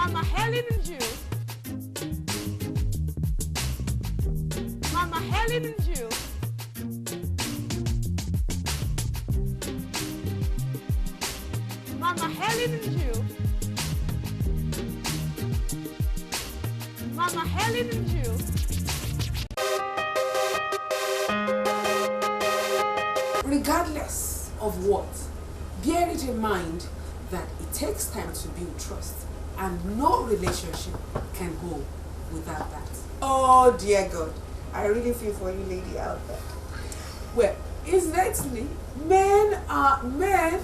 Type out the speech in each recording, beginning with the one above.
Mama Helen and you. Mama Helen and you. Mama Helen and you. Mama Helen and you. Regardless of what, bear it in mind that it takes time to build trust, and no relationship can go without that. Oh dear God, I really feel for you lady out there. Well, incidentally, men are men.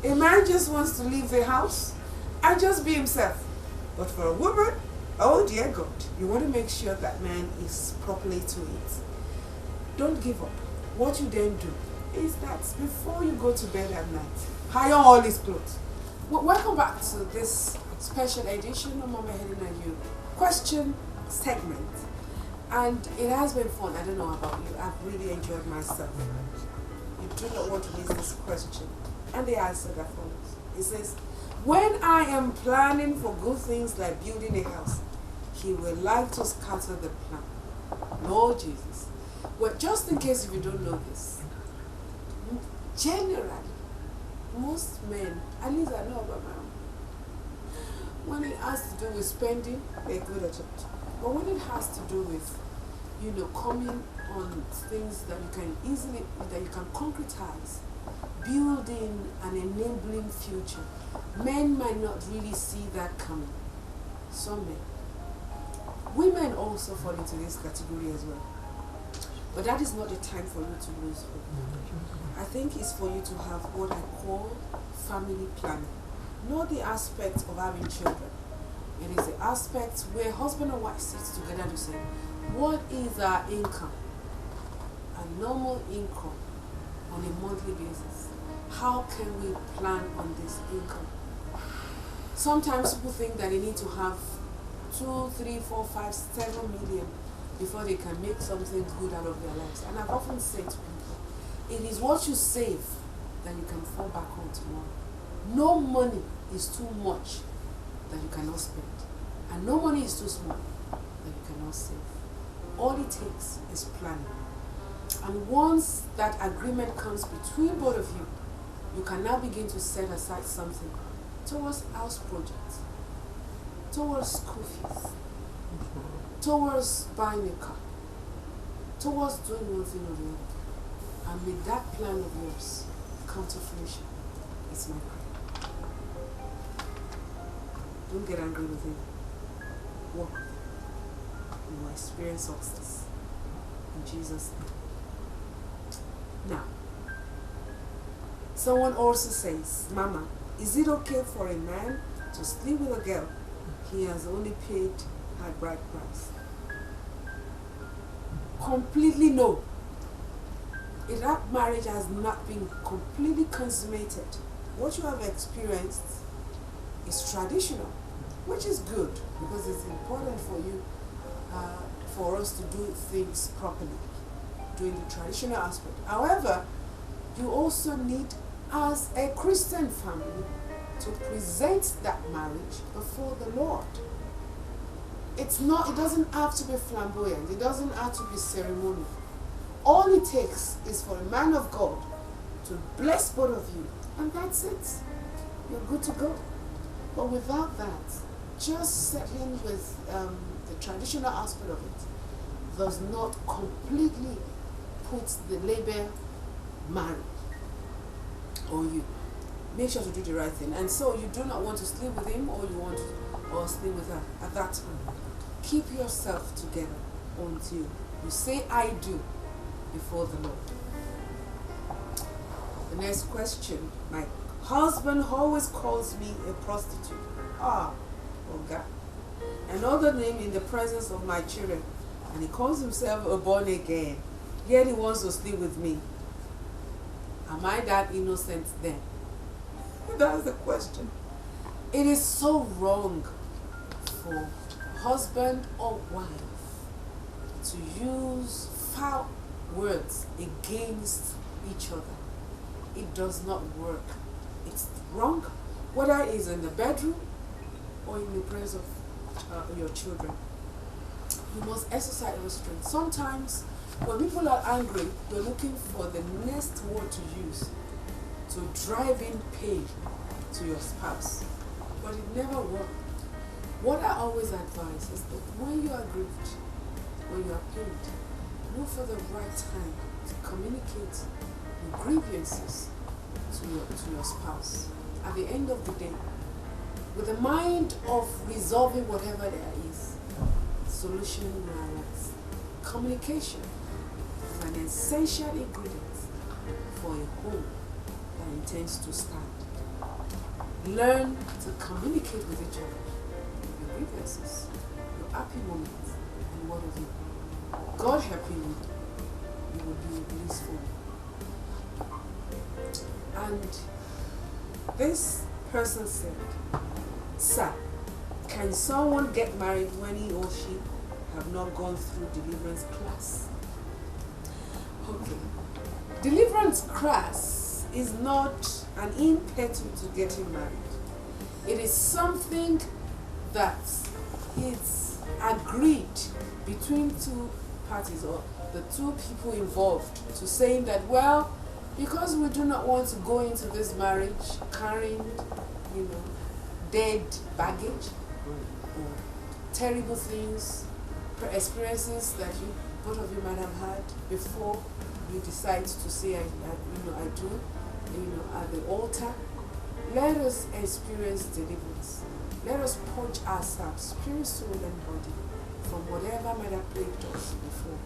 A man just wants to leave the house and just be himself. But for a woman, oh dear God, you want to make sure that man is properly to it. Don't give up. What you then do is that before you go to bed at night, hire all his clothes. Welcome back to this special edition of Mama Helen and You question segment. And it has been fun. I don't know about you. I've really enjoyed myself. You do not want to miss this question. And the answer that follows. It says, when I am planning for good things like building a house, he will like to scatter the plan. Lord Jesus. Well, just in case if you don't know this, generally, most men, at least I know about my own, when it has to do with spending, they're good at it. But when it has to do with, coming on things that you can easily, that you can concretize, building an enabling future, men might not really see that coming. Some men. Women also fall into this category as well. But that is not the time for you to lose hope. I think it's for you to have what I call family planning. Not the aspect of having children. It is the aspect where husband and wife sit together to say, what is our income? A normal income on a monthly basis. How can we plan on this income? Sometimes people think that they need to have 2, 3, 4, 5, 7 million before they can make something good out of their lives. And I've often said to people, it is what you save that you can fall back on tomorrow. No money is too much that you cannot spend. And no money is too small that you cannot save. All it takes is planning. And once that agreement comes between both of you, you can now begin to set aside something towards house projects, towards school fees, towards buying a car, towards doing one thing or the other. And may that plan of yours come to fruition. It's my prayer. Don't get angry with him. Walk with him. You will experience success. In Jesus' name. Now, someone also says, Mama, is it okay for a man to sleep with a girl he has only paid her bride price? Completely no. If that marriage has not been completely consummated, what you have experienced is traditional, which is good because it's important for you, for us to do things properly, doing the traditional aspect. However, you also need, as a Christian family, to present that marriage before the Lord. It doesn't have to be flamboyant. It doesn't have to be ceremonial. All it takes is for a man of God to bless both of you, and that's it. You're good to go. But without that, just settling with the traditional aspect of it does not completely put the label married on you. Make sure to do the right thing. And so you do not want to sleep with him, or you want to sleep with her at that time. Keep yourself together until you say I do before the Lord. The next question. My husband always calls me a prostitute. Oh God. Another name in the presence of my children. And he calls himself a born again. Yet he wants to sleep with me. Am I that innocent then? That's the question. It is so wrong for husband or wife to use foul words against each other. It does not work. It's wrong, whether it's in the bedroom or in the presence of your children. You must exercise restraint. Sometimes when people are angry, they're looking for the next word to use to drive in pain to your spouse. But it never worked. What I always advise is that when you are grieved, when you are pained, look for the right time to communicate your grievances to your spouse. At the end of the day, with the mind of resolving whatever there is, solution will arise. Communication is an essential ingredient for a home that intends to stand. Learn to communicate with each other, your grievances, your happy moments, and what have you. God helping you, you will be blissful. And this person said, "Sir, can someone get married when he or she have not gone through deliverance class?" Okay. Deliverance class is not an impetus to getting married. It is something that is agreed between two parties or the two people involved to saying that, well, because we do not want to go into this marriage carrying, dead baggage or terrible things, experiences that both of you might have had before you decide to say, I do, at the altar. Let us experience deliverance. Let us purge ourselves, spirit, soul, and body, from whatever might have plagued us before.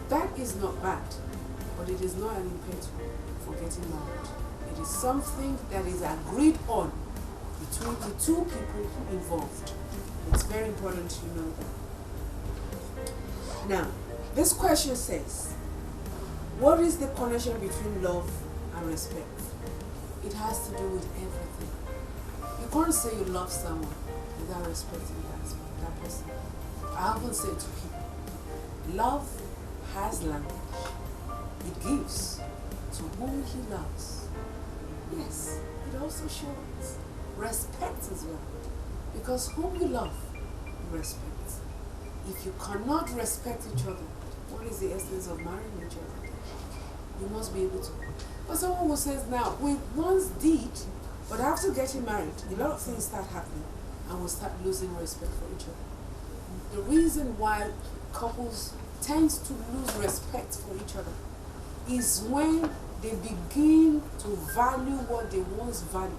That is not bad, but it is not an impetus for getting married. It is something that is agreed on between the two people involved. It's very important to know that. Now, this question says, what is the connection between love and respect? It has to do with everything. You can't say you love someone without respecting that person. I often say to people, love has language. It gives to whom he loves. Yes, it also shows respect as well. Because whom you love, you respect. If you cannot respect each other, what is the essence of marrying each other? You must be able to. But someone who says, now, we once did, but after getting married, a lot of things start happening and we start losing respect for each other. The reason why couples tend to lose respect for each other is when they begin to value what they once valued.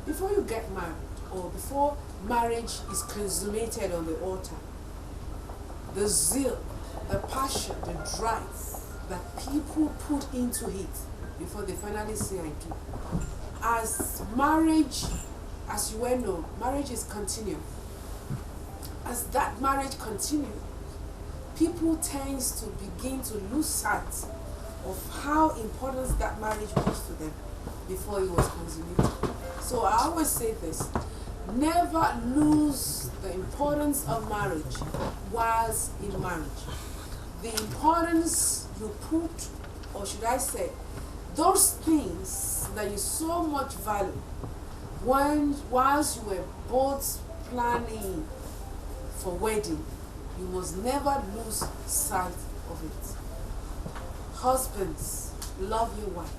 Before you get married, or before marriage is consummated on the altar, the zeal, the passion, the drive that people put into it before they finally say I do. As marriage, as you well know, marriage is continual. As that marriage continues, people tend to begin to lose sight of how important that marriage was to them before it was consummated. So I always say this, never lose the importance of marriage whilst in marriage. The importance you put, or should I say, those things that you so much value whilst you were both planning for wedding, you must never lose sight of it. Husbands, love your wife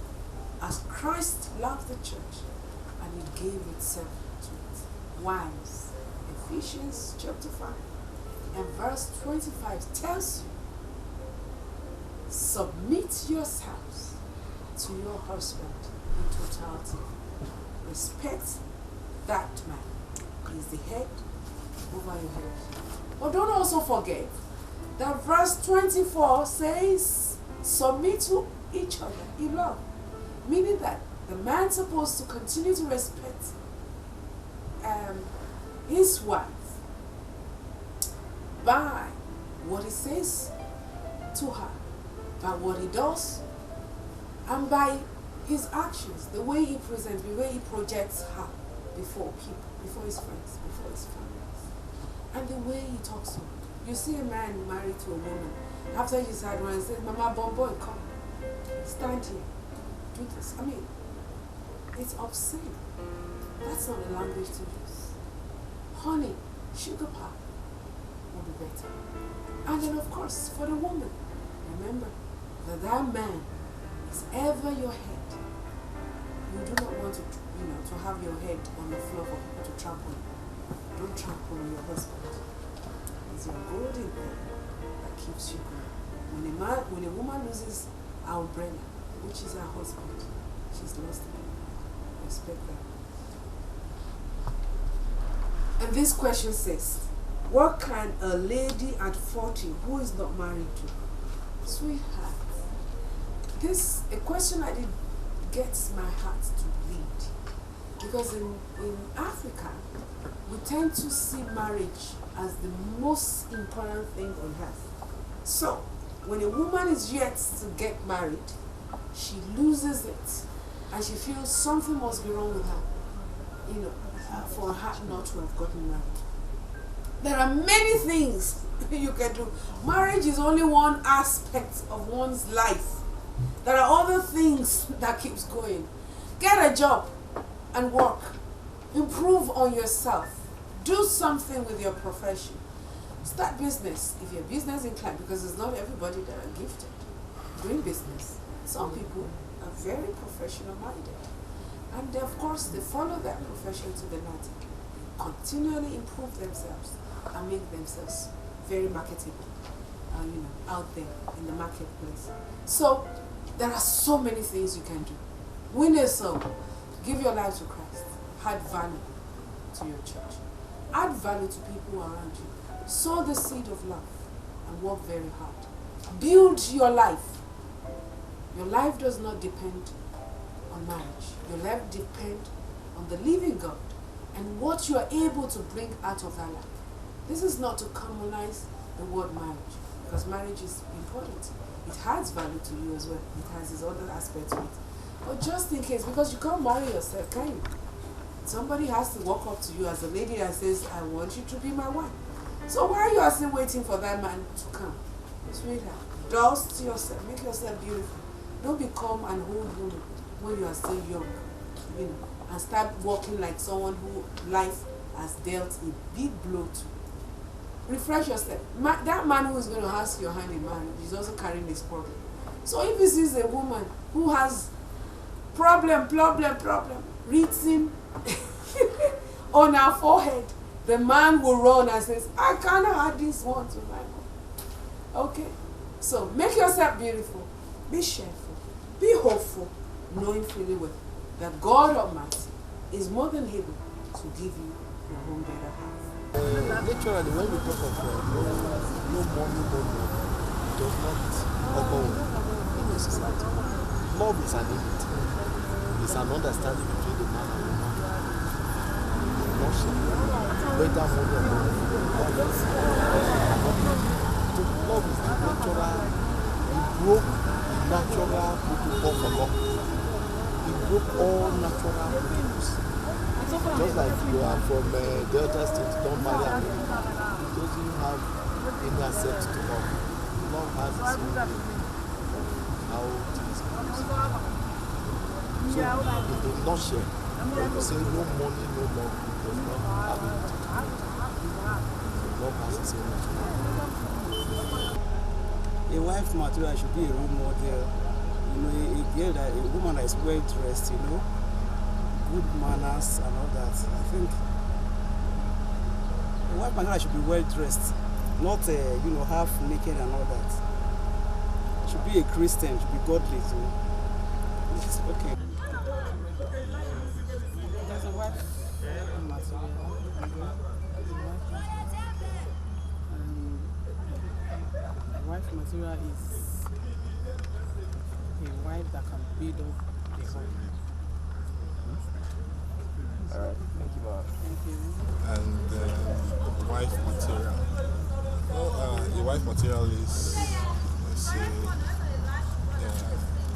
as Christ loved the church and he gave himself to it. Wives, Ephesians chapter 5 and verse 25 tells you, submit yourselves to your husband in totality. Respect that man. He is the head over your head. But don't also forget that verse 24 says, submit to each other in love. Meaning that the man's supposed to continue to respect his wife by what he says to her, by what he does, and by his actions, the way he presents, the way he projects her before people, before his friends, before his families, and the way he talks to her. You see a man married to a woman, after he's had one, and says, Mama, boy, come, stand here, do this. I mean, it's obscene. That's not the language to use. honey, sugar pie will be better. And then of course, for the woman, remember that that man is ever your head. You do not want to, to have your head on the floor for people to trample on. Don't trample on your husband. It's your golden thing that keeps you going. When a woman loses her umbrella, which is her husband, she's lost it. Respect that. And this question says, what can a lady at 40 who is not married do? Sweetheart, this a question I did gets my heart to bleed. Because in Africa, we tend to see marriage as the most important thing on earth. So, when a woman is yet to get married, she loses it. And she feels something must be wrong with her, for her not to have gotten married. There are many things you can do. Marriage is only one aspect of one's life. There are other things that keeps going. Get a job and work. Improve on yourself. Do something with your profession. Start business if you're business inclined, because it's not everybody that are gifted doing business. Some people are very professional minded. And of course, they follow that profession to the letter. Continually improve themselves and make themselves very marketable, out there in the marketplace. So, there are so many things you can do. Win a soul. Give your life to Christ. Add value to your church. Add value to people around you. Sow the seed of love and work very hard. Build your life. Your life does not depend on marriage. Your life depends on the living God and what you are able to bring out of that life. This is not to commonize the word marriage, because marriage is important. It has value to you as well. It has its other aspect to it. But just in case, because you can't marry yourself, can you? Somebody has to walk up to you as a lady and says, I want you to be my wife. So why are you still waiting for that man to come? Sweetheart, dust yourself, make yourself beautiful. Don't become an old woman when you are still young, and start walking like someone who life has dealt a big blow to. Refresh yourself. That man who is going to ask your hand in marriage is also carrying this problem. So if he sees a woman who has problem written on her forehead, the man will run and says, I cannot add this one to my home. Okay? So make yourself beautiful. Be cheerful. Be hopeful, knowing fully well that God Almighty is more than able to give you your own better half. Naturally, when we talk of no money, it does not occur in a society. Love is an need. It's an understanding between the man and the woman. Not whether money or not. Love is the natural. It broke the natural protocol for love. It broke all natural protocols. Just like you are from Delta State, don't marry a man. It doesn't have any access to love. Love has its own way. How it is. So it does not share. When you say no money, no love, it does not have anything to do. So love has its own way. A wife material should be a role model. A girl that a woman that is well dressed, good manners and all that. I think a wife material should be well dressed, not half naked and all that. Should be a Christian, should be godly too. It's okay. There's a wife material. Wife material is a wife that can build up the home. Alright, thank you, Bob. Thank you. And wife material. Well, a wife material is, let's say,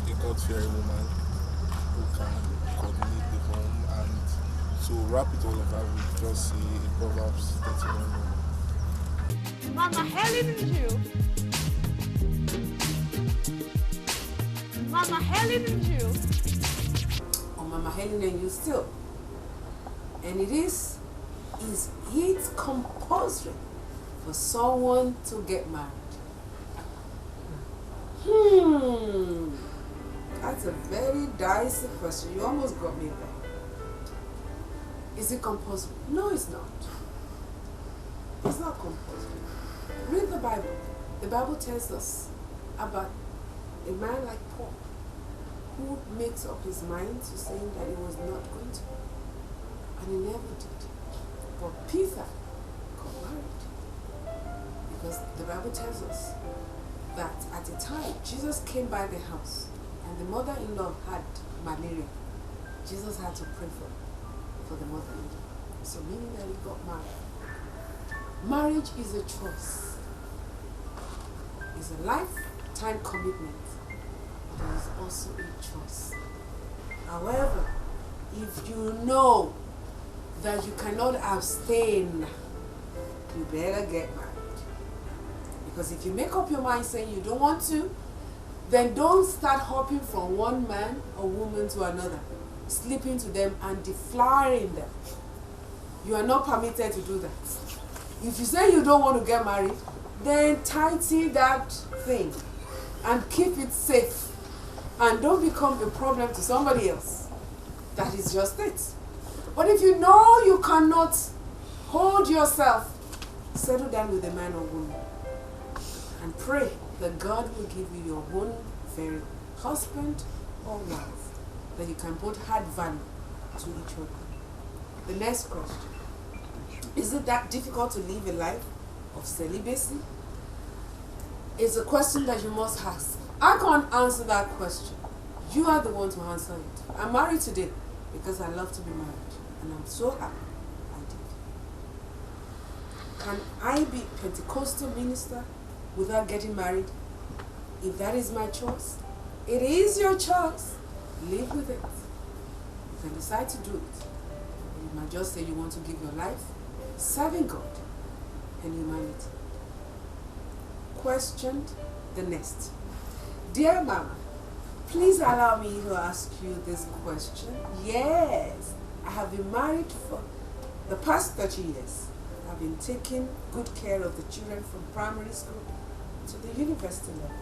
a God-fearing woman who can coordinate the home. And to wrap it all up, I would just say Proverbs 31. Mama Helen and you. Mama Helen and you. Or Mama Helen and you still. And it is Is it compulsory for someone to get married? That's a very dicey question. You almost got me there. Is it compulsory? No, it's not. It's not compulsory. Read the Bible. The Bible tells us about a man like Paul who makes up his mind to saying that he was not going to. And he never did. But Peter got married. Because the Bible tells us that at the time Jesus came by the house and the mother-in-law had malaria. Jesus had to pray for the mother-in-law. So meaning that he got married. Marriage is a choice. It's a lifetime commitment. But it is also a choice. However, if you know that you cannot abstain, you better get married. Because if you make up your mind saying you don't want to, then don't start hopping from one man or woman to another, sleeping to them and deflowering them. You are not permitted to do that. If you say you don't want to get married, then tighten that thing and keep it safe. And don't become a problem to somebody else. That is just it. But if you know you cannot hold yourself, settle down with a man or woman and pray that God will give you your own very husband or wife, that you can both add value to each other. The next question. Is it that difficult to live a life of celibacy? It's a question that you must ask. I can't answer that question. You are the one to answer it. I'm married today because I love to be married. And I'm so happy I did. Can I be Pentecostal minister without getting married? If that is my choice, it is your choice. Live with it. You can decide to do it. You might just say you want to give your life serving God and humanity. Questioned the next. Dear Mama, please allow me to ask you this question. Yes, I have been married for the past 30 years. I've been taking good care of the children from primary school to the university level.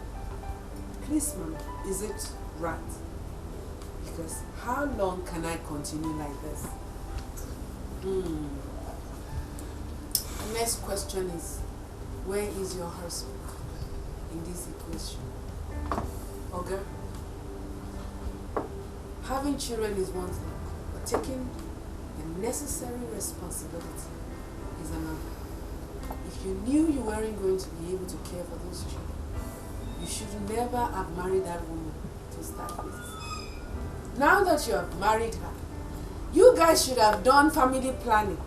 Please, Mama, is it right? Because how long can I continue like this? The next question is, where is your husband in this equation? Okay? Having children is one thing, but taking the necessary responsibility is another. If you knew you weren't going to be able to care for those children, you should never have married that woman to start with. Now that you have married her, you guys should have done family planning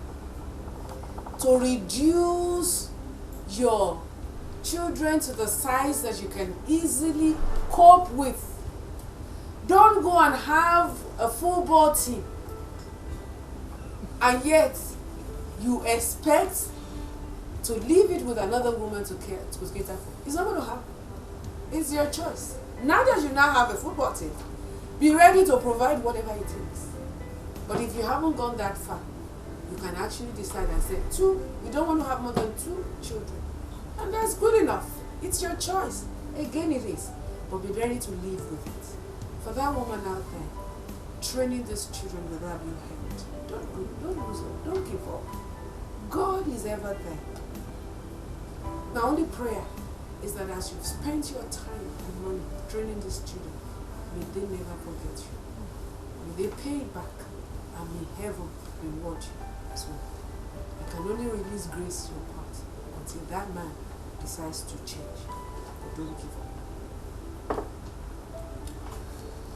to reduce your children to the size that you can easily cope with. Don't go and have a football team and yet you expect to leave it with another woman to cater for. It's not going to happen. It's your choice. Now that you now have a football team, be ready to provide whatever it is. But if you haven't gone that far, you can actually decide and say, you don't want to have more than 2 children. And that's good enough. It's your choice. Again, it is. But be ready to live with it. For that woman out there, training these children without being hurt. Don't lose it. Don't give up. God is ever there. The only prayer is that as you've spent your time and money training these children, may they never forget you. May they pay it back, and may heaven reward you as well. You can only release grace to your part until that man decides to change. But don't give up.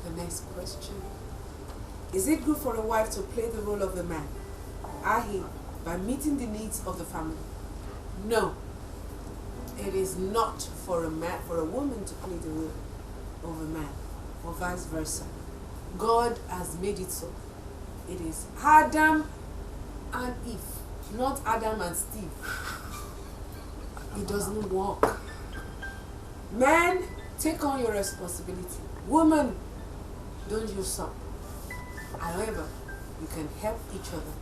The next question. Is it good for a wife to play the role of a man, i.e., by meeting the needs of the family? No. It is not for a woman to play the role of a man, or vice versa. God has made it so. It is Adam and Eve, not Adam and Steve. It doesn't work. Men, take on your responsibility. Woman, don't use up. However, you can help each other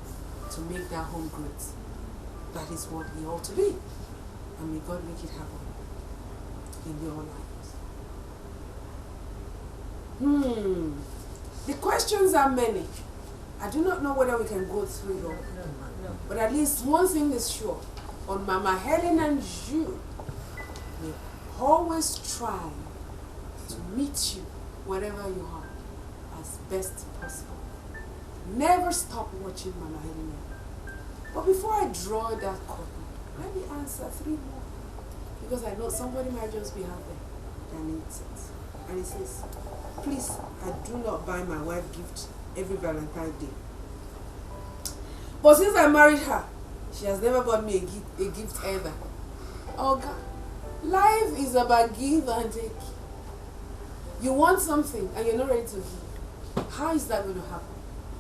to make that home great. That is what we ought to be. And may God make it happen in your lives. The questions are many. I do not know whether we can go through it all. But at least one thing is sure. On Mama Helen and you, we always try to meet you wherever you are as best possible. Never stop watching Mama Helen. But before I draw that curtain, let me answer 3 more. Because I know somebody might just be out there that needs it. And it says, please, I do not buy my wife gift every Valentine's Day. But since I married her, she has never bought me a gift either. Oh God, life is about give and take. You want something and you're not ready to give. How is that going to happen?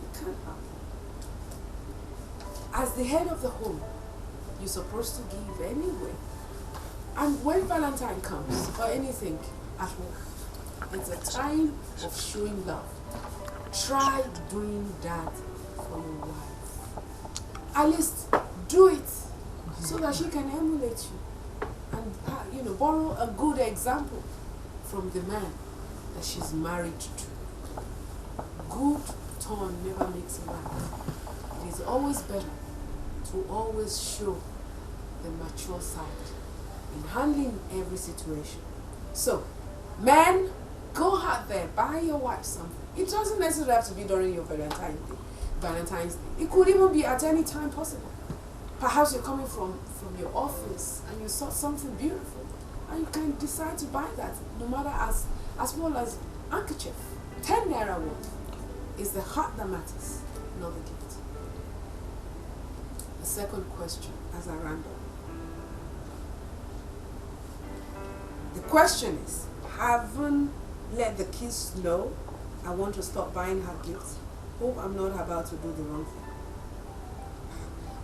It can't happen. As the head of the home, you're supposed to give anyway. And when Valentine comes, or anything at home, it's a time of showing love. Try doing that for your wife. At least do it so that she can emulate you and borrow a good example from the man that she's married to. Good tone never makes a man. It is always better to always show the mature side in handling every situation. So, men, go out there, buy your wife something. It doesn't necessarily have to be during your Valentine's Day. It could even be at any time possible. Perhaps you're coming from your office and you saw something beautiful and you can decide to buy that, no matter as small as handkerchief. 10 naira worth. It's the heart that matters, not the gift. The second question as I round up. The question is, haven't let the kids know I want to stop buying her gifts. Hope I'm not about to do the wrong thing.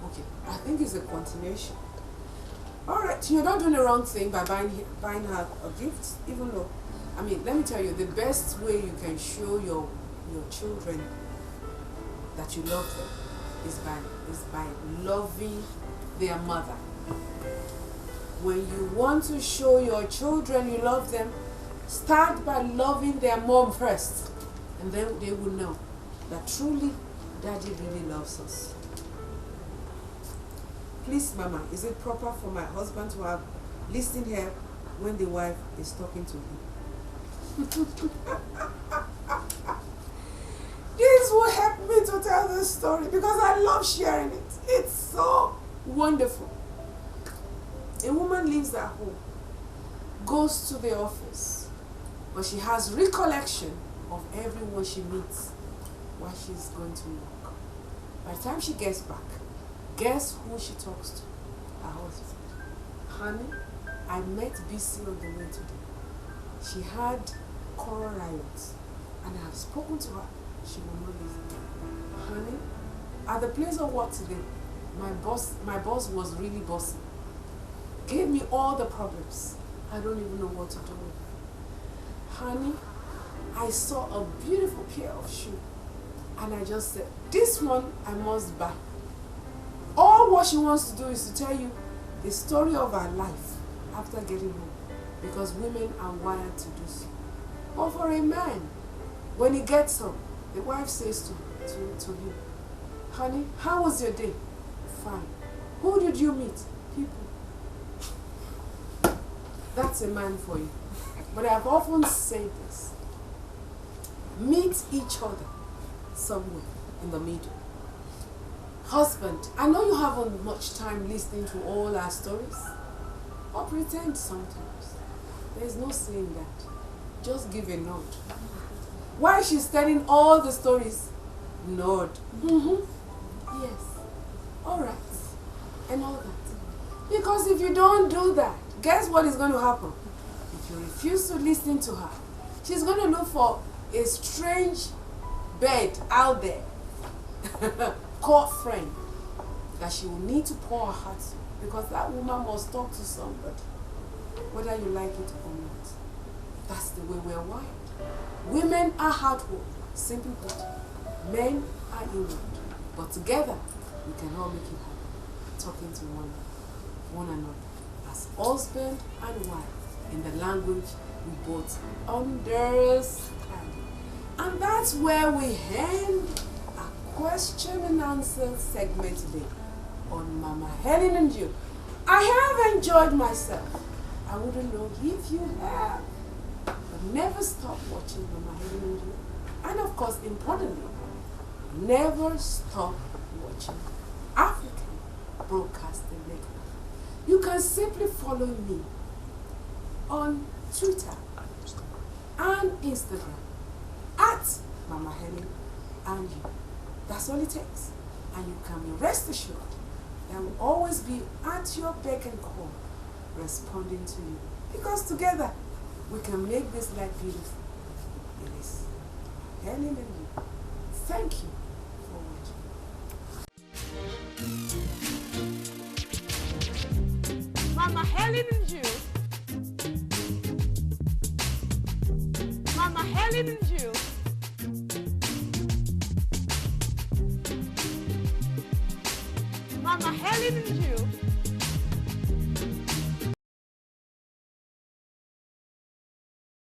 Okay, I think it's a continuation. Alright, you're not doing the wrong thing by buying her a gift, even though, let me tell you, the best way you can show your children that you love them is by loving their mother. When you want to show your children you love them, start by loving their mom first. And then they will know that truly daddy really loves us. Please, Mama, is it proper for my husband to have listening here when the wife is talking to him? This will help me to tell this story because I love sharing it. It's so wonderful. A woman leaves her home, goes to the office, but she has recollection of everyone she meets while she's going to work. By the time she gets back, guess who she talks to? Her husband. Honey, I met BC on the way today. She had choral riots, and I have spoken to her. She will not listen. Honey, at the place of work today, my boss was really bossy. Gave me all the problems. I don't even know what to do with it. Honey, I saw a beautiful pair of shoes, and I just said, this one I must buy. All what she wants to do is to tell you the story of her life after getting home, because women are wired to do so. But for a man, when he gets home, the wife says to him, honey, how was your day? Fine. Who did you meet? People. That's a man for you. But I've often said this. Meet each other somewhere in the middle. Husband, I know you haven't much time listening to all our stories, but pretend sometimes. There's no saying that. Just give a nod. While she's telling all the stories, nod. Yes. Alright. And all that. Because if you don't do that, guess what is going to happen? If you refuse to listen to her, she's going to look for a strange bed out there, called friend, that she will need to pour her heart to, because that woman must talk to somebody, whether you like it or not. That's the way we're wired. Women are outward, simply put. Men are inward. But together, we can all make it happen. Talking to one another as husband and wife in the language we both understand. And that's where we end our question and answer segment today on Mama Helen and you. I have enjoyed myself. I wouldn't know if you have. But never stop watching Mama Helen and you. And of course, importantly, never stop watching African Broadcasting Network. You can simply follow me on Twitter and Instagram at Mama Helen and you. That's all it takes. And you can be rest assured that will always be at your beck and call, responding to you. Because together, we can make this life beautiful. It is Helen and you. Thank you for watching. Mama Helen and you. Mama Helen and you. Mama Helen and you.